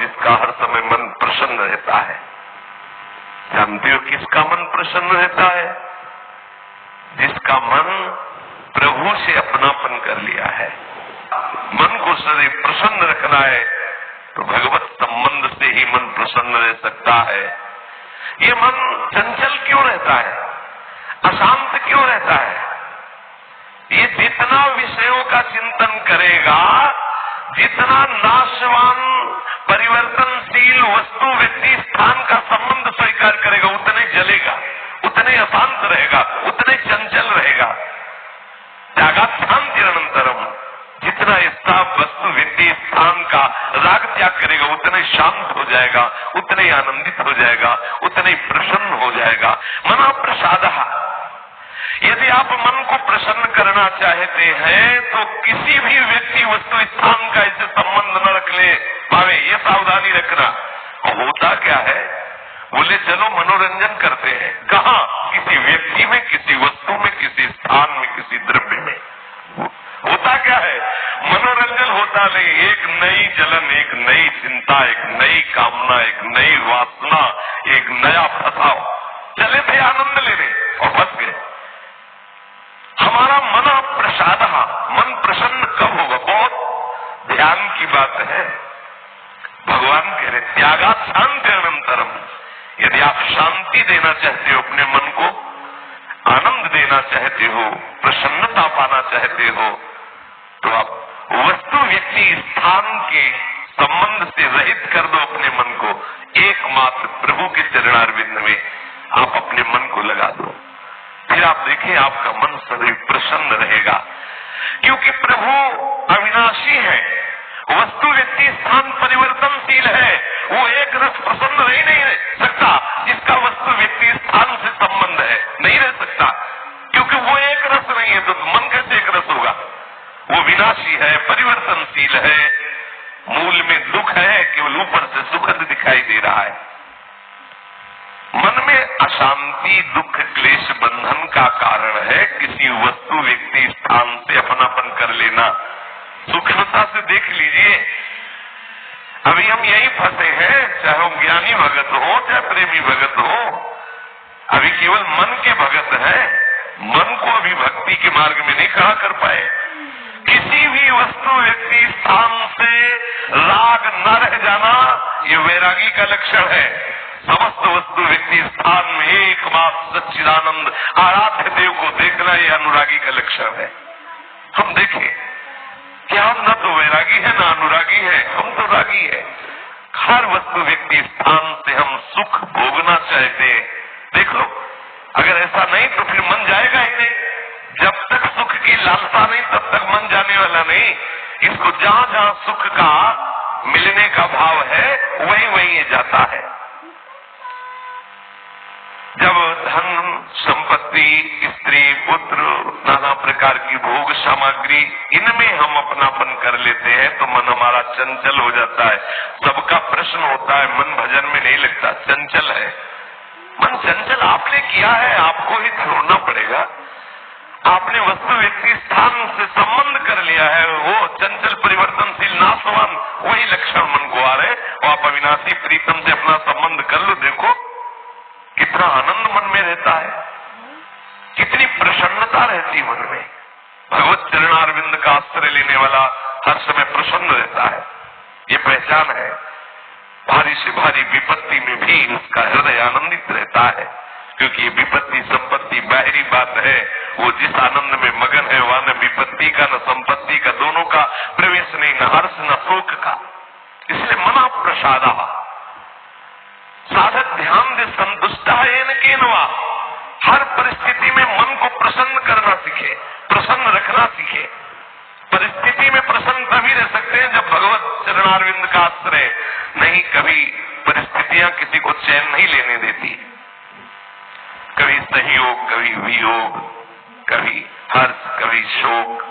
जिसका हर समय मन प्रसन्न रहता है। जानते हो किसका मन प्रसन्न रहता है? जिसका मन प्रभु से अपनापन कर लिया है। मन को सदैव प्रसन्न रखना है तो भगवत संबंध से ही मन प्रसन्न रह सकता है। ये मन चंचल क्यों रहता है, अशांत क्यों रहता है? ये जितना विषयों का चिंतन करेगा, जितना नाशवान परिवर्तनशील वस्तु व्यक्ति स्थान का संबंध स्वीकार करेगा, उतने जलेगा, उतने अशांत रहेगा, उतने चंचल रहेगा। त्यागात् शांतिरनंतरम, जितना इसका वस्तु व्यक्ति स्थान का राग त्याग करेगा उतने शांत हो जाएगा, उतने आनंदित हो जाएगा, उतने प्रसन्न हो जाएगा। मना प्रसादः, यदि आप मन को प्रसन्न करना चाहते हैं तो किसी भी व्यक्ति वस्तु स्थान का इससे संबंध न रख ले पावे, ये सावधानी रखना। और होता क्या है, बोले चलो मनोरंजन करते हैं, कहाँ? किसी व्यक्ति में, किसी वस्तु में, किसी स्थान में, किसी द्रव्य में। होता क्या है, मनोरंजन होता नहीं, एक नई जलन, एक नई चिंता, एक नई कामना, एक नई वासना, एक नया फसाव। चले थे आनंद लेने और फंस गए। हमारा मन प्रसाद, मन प्रसन्न कब होगा? बहुत ध्यान की बात है। भगवान कह रहे त्यागात् शांतिरनंतरम, यदि आप शांति देना चाहते हो अपने मन को, आनंद देना चाहते हो, प्रसन्नता पाना चाहते हो, तो आप वस्तु व्यक्ति स्थान के संबंध से रहित कर दो अपने मन को। एकमात्र प्रभु के चरणारविंद में आप अपने मन को लगा दो। फिर आप देखिए आपका मन सदैव प्रसन्न रहेगा, क्योंकि प्रभु अविनाशी है, वस्तु व्यक्ति स्थान परिवर्तनशील है। वो एक रस प्रसन्न रह नहीं सकता जिसका वस्तु व्यक्ति स्थान से संबंध है, नहीं रह सकता, क्योंकि वो एक रस नहीं है। तो मन कैसे एक रस होगा? वो विनाशी है, परिवर्तनशील है, मूल में दुख है, केवल ऊपर से सुखद दिखाई दे रहा है। मन में अशांति, दुख, क्लेश, बंधन का कारण है किसी वस्तु व्यक्ति स्थान से अपनापन कर लेना। सूक्ष्मता से देख लीजिए, अभी हम यही फंसे हैं, चाहे हम ज्ञानी भगत हो चाहे प्रेमी भगत हो, अभी केवल मन के भगत है, मन को अभी भक्ति के मार्ग में नहीं खड़ा कर पाए। किसी भी वस्तु व्यक्ति स्थान से राग न रह जाना ये वैरागी का लक्षण है। समस्त वस्तु व्यक्ति स्थान में एकमात्र सच्चिदानंद आराध्य देव को देखना ये अनुरागी का लक्षण है। हम देखें कि हम न तो वैरागी है न अनुरागी है, हम तो रागी है। हर वस्तु व्यक्ति स्थान से हम सुख भोगना चाहते हैं। देख लो, अगर ऐसा नहीं तो फिर मन जाएगा ही नहीं। जब तक सुख की लालसा नहीं तब तक मन जाने वाला नहीं। इसको जहां जहां सुख का मिलने का भाव है वहीं वहीं ये जाता है। जब धन, संपत्ति, स्त्री, पुत्र, नाना प्रकार की भोग सामग्री, इनमें हम अपनापन कर लेते हैं तो मन हमारा चंचल हो जाता है। सबका प्रश्न होता है, मन भजन में नहीं लगता, चंचल है। मन चंचल आपने किया है, आपको ही छोड़ना पड़ेगा। आपने वस्तु व्यक्ति स्थान से संबंध कर लिया है, वो चंचल परिवर्तनशील नाशवान वही लक्षण मन को आ रहे। और आप अविनाशी प्रीतम से अपना संबंध कर लो, देखो कितना आनंद मन में रहता है, कितनी प्रसन्नता रहती मन में। भगवत चरणारविंद का आश्रय लेने वाला हर समय प्रसन्न रहता है, ये पहचान है। भारी से भारी विपत्ति में भी उसका हृदय आनंदित रहता है, क्योंकि ये विपत्ति संपत्ति बाहरी बात है। वो जिस आनंद में मगन है वहां न विपत्ति का न संपत्ति का दोनों का प्रवेश नहीं, न हर्ष न शोक का। इसलिए मना प्रसादा, साधक ध्यान दे संतुष्टा केनवा, हर परिस्थिति में मन को प्रसन्न करना सीखे, प्रसन्न रखना सीखे। परिस्थिति में प्रसन्न तभी रह सकते हैं जब भगवत चरणारविंद का आश्रय नहीं। कभी परिस्थितियां किसी को चैन नहीं लेने देती, कभी सहयोग, कभी वियोग, कभी हर्ष, कभी शोक,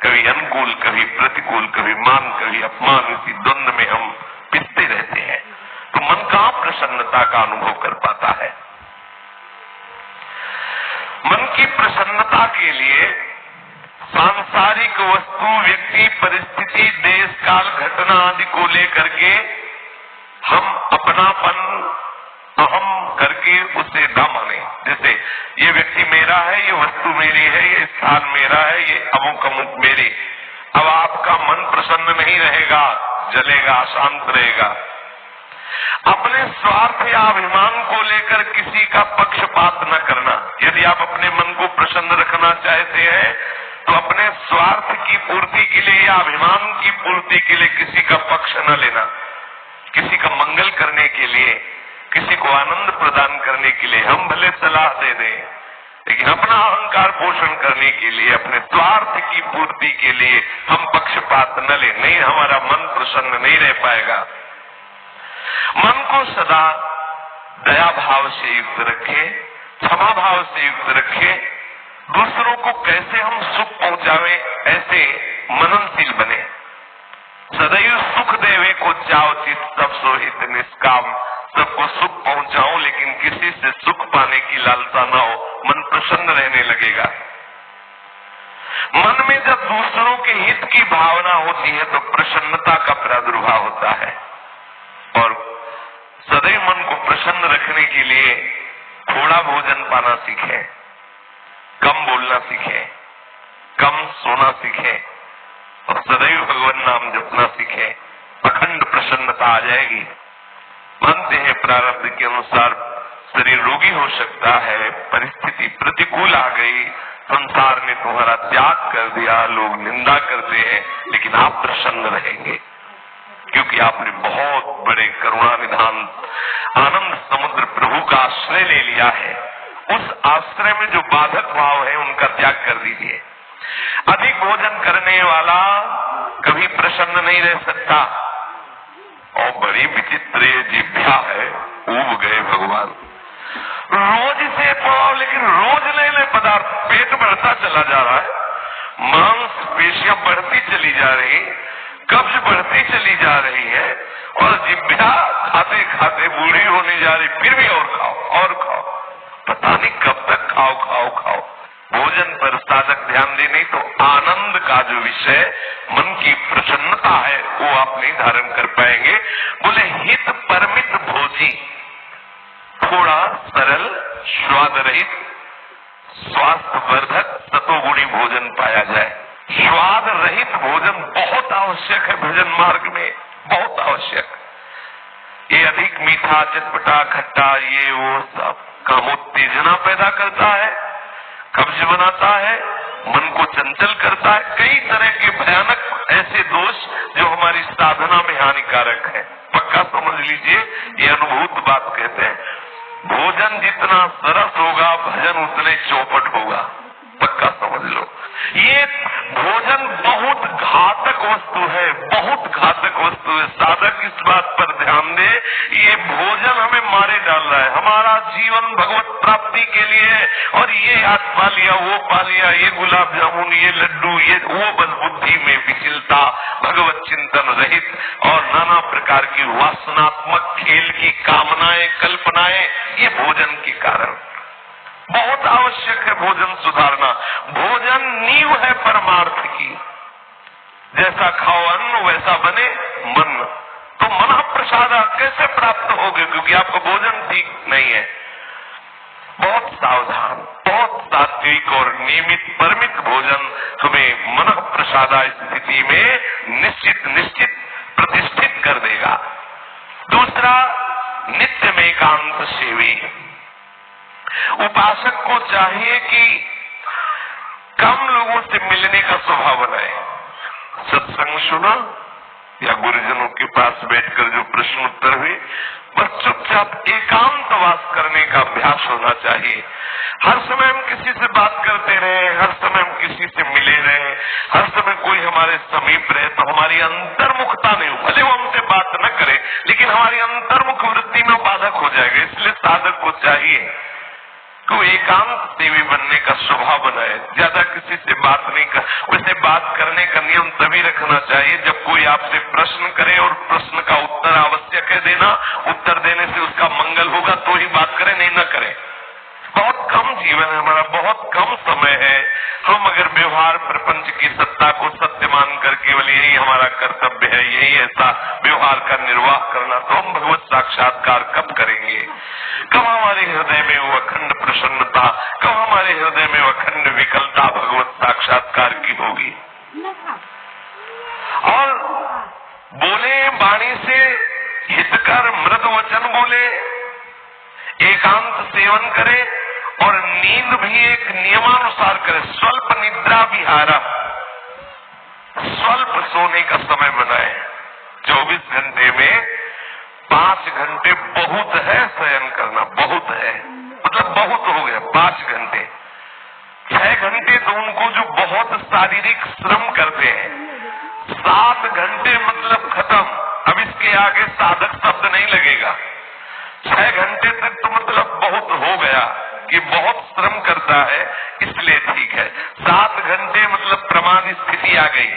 कभी अनुकूल, कभी प्रतिकूल, कभी मान, कभी अपमान, इसी द्वंद में हम पिसते रहते हैं। तो मन कहाँ प्रसन्नता का अनुभव कर पाता है? मन की प्रसन्नता के लिए सांसारिक वस्तु, व्यक्ति, परिस्थिति, देश काल, घटना आदि को लेकर के हम अपनापन अहम करके उसे न माने। जैसे ये व्यक्ति मेरा है, ये वस्तु मेरी है, ये स्थान मेरा है, ये अमुक अमुक मेरी। अब आपका मन प्रसन्न नहीं रहेगा, जलेगा, अशांत रहेगा। अपने स्वार्थ या अभिमान को लेकर किसी का पक्षपात न करना। यदि आप अपने मन को प्रसन्न रखना चाहते हैं तो अपने स्वार्थ की पूर्ति के लिए या अभिमान की पूर्ति के लिए किसी का पक्ष न लेना। किसी का मंगल करने के लिए, किसी को आनंद प्रदान करने के लिए हम भले सलाह दे दें, लेकिन अपना अहंकार पोषण करने के लिए, अपने स्वार्थ की पूर्ति के लिए हम पक्षपात न लें। नहीं, हमारा मन प्रसन्न नहीं रह पाएगा। मन को सदा दया भाव से युक्त रखे, क्षमा भाव से युक्त रखे। दूसरों को कैसे हम सुख पहुंचावे, ऐसे मननशील बने। सदैव सुख देवे को चाव चित सब सोहित निष्काम। सबको सुख पहुंचाओ लेकिन किसी से सुख पाने की लालसा न हो, मन प्रसन्न रहने लगेगा। मन में जब दूसरों के हित की भावना होती है तो प्रसन्नता का प्रादुर्भाव होता है। और सदैव मन को प्रसन्न रखने के लिए थोड़ा भोजन पाना सीखें, कम बोलना सीखें, कम सोना सीखें और सदैव भगवान नाम जपना सीखें। अखंड प्रसन्नता आ जाएगी। मानते हैं प्रारब्ध के अनुसार शरीर रोगी हो सकता है, परिस्थिति प्रतिकूल आ गई, संसार ने तुम्हारा त्याग कर दिया, लोग निंदा करते हैं, लेकिन आप प्रसन्न रहेंगे क्योंकि आपने बहुत बड़े करुणा निधान आनंद समुद्र प्रभु का आश्रय ले लिया है। उस आश्रय में जो बाधक भाव है उनका त्याग कर दीजिए। अधिक भोजन करने वाला कभी प्रसन्न नहीं रह सकता। और बड़ी विचित्र ये जिभ्या है, ऊब गए भगवान। रोज से पाओ लेकिन रोज नए नए पदार्थ, पेट बढ़ता चला जा रहा है, मांस पेशियां बढ़ती चली जा रही, कब्ज बढ़ती चली जा रही है और जिभ्या खाते खाते बूढ़ी होने जा रही, फिर भी और खाओ और खाओ। पता नहीं कब तक खाओ खाओ खाओ। भोजन पर साधक ध्यान दे, नहीं तो आनंद का जो विषय मन की प्रसन्नता है वो आप नहीं धारण कर पाएंगे। बोले हित परमित भोजी, थोड़ा सरल, स्वाद रहित, स्वास्थ्य वर्धक सतोगुणी भोजन पाया जाए। स्वाद रहित भोजन बहुत आवश्यक है भजन मार्ग में, बहुत आवश्यक। ये अधिक मीठा, चटपटा, खट्टा, ये वो सब कामोत्तेजना पैदा करता है, कब्ज बनाता है, मन को चंचल करता है। कई तरह के भयानक ऐसे दोष जो हमारी साधना में हानिकारक है। पक्का समझ लीजिए, ये अनुभूत बात कहते हैं। भोजन जितना सरस होगा भजन उतने चौपट होगा। पक्का समझ लो, ये भोजन बहुत घातक वस्तु है, बहुत घातक वस्तु है। साधक इस बात पर ध्यान दे, ये भोजन हमें मारे डाल रहा है। हमारा जीवन भगवत प्राप्ति के लिए है और ये आज पा लिया, वो पा लिया, ये गुलाब जामुन, ये लड्डू, ये वो, बस बुद्धि में विचलता, भगवत चिंतन रहित और नाना प्रकार की वासनात्मक खेल की कामनाएं, कल्पनाएं, ये भोजन के कारण। बहुत आवश्यक है भोजन सुधारना। भोजन नींव है परमार्थ की। जैसा खाओ अन्न वैसा बने मन। तो मन प्रसाद कैसे प्राप्त होगे, क्योंकि आपका भोजन ठीक नहीं है। बहुत सावधान, बहुत सात्विक और नियमित परमित भोजन हमें मन प्रसादा स्थिति में निश्चित प्रतिष्ठित कर देगा। दूसरा, नित्य में एकांत सेवी। उपासक को चाहिए कि कम लोगों से मिलने का स्वभाव बनाए। सत्संग सुना या गुरुजनों के पास बैठकर जो प्रश्न उत्तर हुए, बस चुपचाप एकांतवास करने का अभ्यास होना चाहिए। हर समय हम किसी से बात करते रहे, हर समय हम किसी से मिले रहे, हर समय कोई हमारे समीप रहे, तो हमारी अंतर्मुखता नहीं हो। भले वो हमसे बात न करे लेकिन हमारी अंतर्मुख वृत्ति में बाधक हो जाएगा। इसलिए साधक को चाहिए को एकांत सेवी बनने का स्वभाव बनाए। ज्यादा किसी से बात नहीं कर, वैसे बात करने का नियम तभी रखना चाहिए जब कोई आपसे प्रश्न करे और प्रश्न का उत्तर आवश्यक है देना, उत्तर देने से उसका मंगल होगा तो ही बात करें, नहीं न करें। बहुत कम जीवन है हमारा, बहुत कम समय है, हम अगर व्यवहार प्रपंच की सत्ता को सत्य मानकर केवल यही हमारा कर्तव्य है, यही ऐसा व्यवहार का निर्वाह करना, तो हम भगवत साक्षात्कार कब करेंगे? कब हमारे हृदय में वो अखंड प्रसन्नता, कब हमारे हृदय में वो अखंड विकलता भगवत साक्षात्कार की होगी? और बोले वाणी से हितकर मृद वचन बोले, एकांत सेवन करे और नींद भी एक नियमानुसार करे। स्वल्प निद्रा विहारा, स्वल्प सोने का समय बनाए। 24 घंटे में 5 घंटे बहुत है शयन करना, बहुत है, मतलब बहुत हो गया 5 घंटे। 6 घंटे तो उनको जो बहुत शारीरिक श्रम करते हैं, 7 घंटे मतलब खत्म, अब इसके आगे साधक शब्द नहीं लगेगा। 6 घंटे तक तो मतलब बहुत हो गया कि बहुत श्रम करता है, इसलिए ठीक है। 7 घंटे मतलब प्रमाद स्थिति आ गई,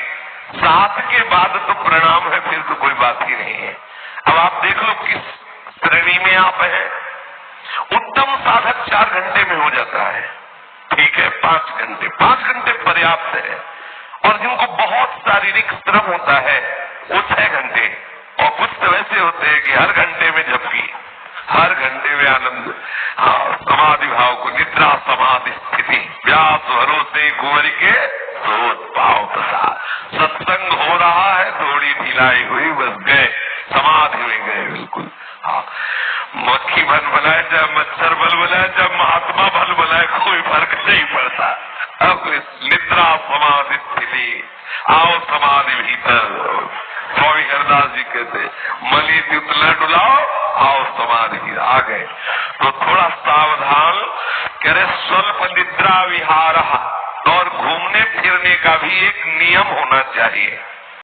7 के बाद तो प्रणाम है, फिर तो कोई बात ही नहीं है। अब आप देख लो किस श्रेणी में आप हैं। उत्तम साधक 4 घंटे में हो जाता है, ठीक है। 5 घंटे पर्याप्त है। और जिनको बहुत शारीरिक श्रम होता है वो 6 घंटे, और कुछ तो ऐसे होते हैं कि हर घंटे में झपकी, हर घंटे में आनंद। हाँ, समाधि भाव को निद्रा समाधि स्थिति, व्यास भरोसे कुंवर के सोच पाओ प्रसाद। सत्संग हो रहा है, थोड़ी ढिलाई हुई, बस गए समाधि में गए, बिल्कुल। हाँ, मक्खी भल बनाए चाहे मच्छर भल बनाए चाहे महात्मा भल बनाए, कोई फर्क नहीं पड़ता। अब निद्रा समाधि स्थिति, आओ समाधि भीतर। स्वामी हरदास जी कहते मली तितला डुलाओ, आओ समाधि आ गए। तो थोड़ा सावधान करे। स्वल्प निद्रा विहार, और घूमने फिरने का भी एक नियम होना चाहिए।